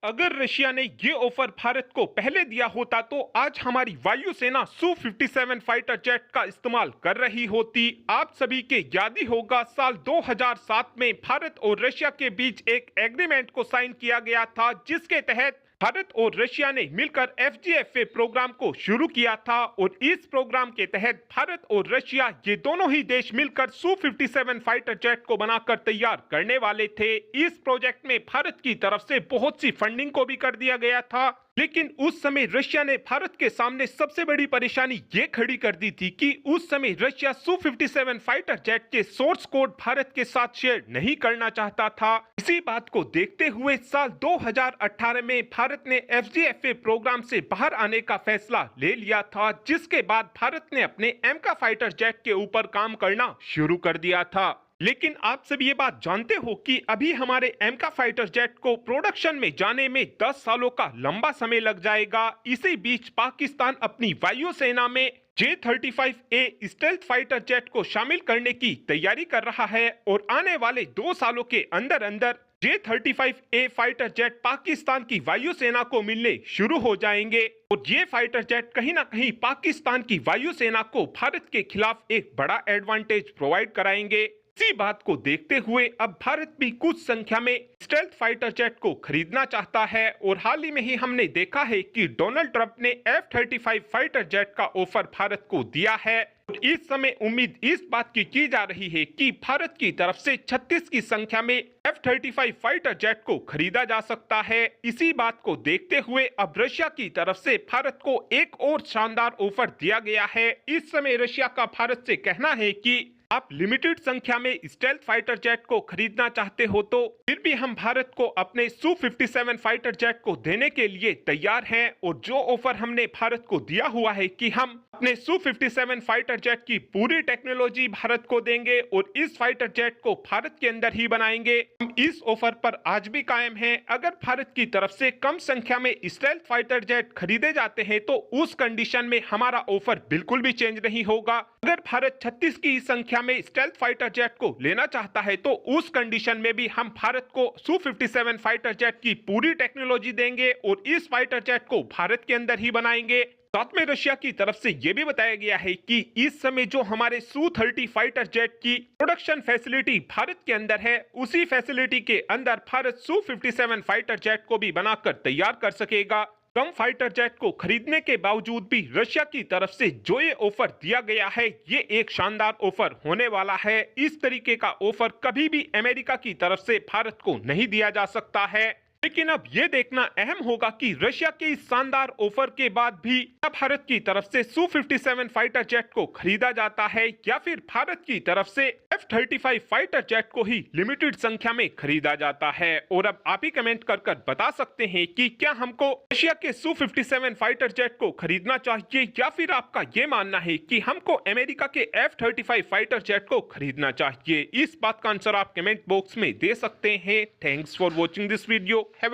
अगर रशिया ने ये ऑफर भारत को पहले दिया होता तो आज हमारी वायुसेना Su-57 फाइटर जेट का इस्तेमाल कर रही होती। आप सभी के याद ही होगा, साल 2007 में भारत और रशिया के बीच एक एग्रीमेंट को साइन किया गया था, जिसके तहत भारत और रशिया ने मिलकर FGFA प्रोग्राम को शुरू किया था। और इस प्रोग्राम के तहत भारत और रशिया ये दोनों ही देश मिलकर Su-57 फाइटर जेट को बनाकर तैयार करने वाले थे। इस प्रोजेक्ट में भारत की तरफ से बहुत सी फंडिंग को भी कर दिया गया था, लेकिन उस समय रशिया ने भारत के सामने सबसे बड़ी परेशानी ये खड़ी कर दी थी कि उस समय रशिया Su-57 फाइटर जेट के सोर्स कोड भारत के साथ शेयर नहीं करना चाहता था। इसी बात को देखते हुए साल 2018 में भारत ने FGFA प्रोग्राम से बाहर आने का फैसला ले लिया था, जिसके बाद भारत ने अपने एमका फाइटर जेट के ऊपर काम करना शुरू कर दिया था। लेकिन आप सब ये बात जानते हो कि अभी हमारे एमका फाइटर जेट को प्रोडक्शन में जाने में 10 सालों का लंबा समय लग जाएगा। इसी बीच पाकिस्तान अपनी वायुसेना में J-35A स्टेल्थ फाइटर जेट को शामिल करने की तैयारी कर रहा है और आने वाले 2 सालों के अंदर अंदर J-35A फाइटर जेट पाकिस्तान की वायुसेना को मिलने शुरू हो जाएंगे। और ये फाइटर जेट कहीं ना कहीं पाकिस्तान की वायुसेना को भारत के खिलाफ एक बड़ा एडवांटेज प्रोवाइड कराएंगे। इसी बात को देखते हुए अब भारत भी कुछ संख्या में स्टेल्थ फाइटर जेट को खरीदना चाहता है। और हाल ही में ही हमने देखा है कि डोनाल्ड ट्रंप ने F-35 फाइटर जेट का ऑफर भारत को दिया है। और इस समय उम्मीद इस बात की जा रही है कि भारत की तरफ से 36 की संख्या में F-35 फाइटर जेट को खरीदा जा सकता है। इसी बात को देखते हुए अब रशिया की तरफ से भारत को एक और शानदार ऑफर दिया गया है। इस समय रशिया का भारत से कहना है कि आप लिमिटेड संख्या में स्टेल्थ फाइटर जेट को खरीदना चाहते हो तो फिर भी हम भारत को अपने Su-57 फाइटर जेट को देने के लिए तैयार हैं। और जो ऑफर हमने भारत को दिया हुआ है कि हम अपने Su-57 फाइटर जेट की पूरी टेक्नोलॉजी भारत को देंगे और इस फाइटर जेट को भारत के अंदर ही बनाएंगे, हम इस ऑफर पर आज भी कायम हैं। अगर भारत की तरफ से कम संख्या में स्टेल्थ फाइटर जेट खरीदे जाते हैं तो उस कंडीशन में हमारा ऑफर बिल्कुल भी चेंज नहीं होगा। अगर भारत 36 की संख्या में स्टेल्थ फाइटर जेट को लेना चाहता है तो उस कंडीशन में भी हम भारत को Su-57 फाइटर जेट की पूरी टेक्नोलॉजी देंगे और इस फाइटर जेट को भारत के अंदर ही बनाएंगे। साथ में रशिया की तरफ से यह भी बताया गया है कि इस समय जो हमारे Su-30 फाइटर जेट की प्रोडक्शन फैसिलिटी भारत के अंदर है, उसी फैसिलिटी के अंदर भारत Su-57 फाइटर जेट को भी बनाकर तैयार कर सकेगा। कम फाइटर जेट को खरीदने के बावजूद भी रशिया की तरफ से जो ये ऑफर दिया गया है, ये एक शानदार ऑफर होने वाला है। इस तरीके का ऑफर कभी भी अमेरिका की तरफ से भारत को नहीं दिया जा सकता है। लेकिन अब यह देखना अहम होगा कि रशिया के इस शानदार ऑफर के बाद भी क्या भारत की तरफ से Su-57 फाइटर जेट को खरीदा जाता है या फिर भारत की तरफ से F-35 फाइटर जेट को ही लिमिटेड संख्या में खरीदा जाता है। और अब आप ही कमेंट कर बता सकते हैं कि क्या हमको रशिया के Su-57 फाइटर जेट को खरीदना चाहिए या फिर आपका ये मानना है कि हमको अमेरिका के F-35 फाइटर जेट को खरीदना चाहिए। इस बात का आंसर आप कमेंट बॉक्स में दे सकते हैं। Thanks for watching this video.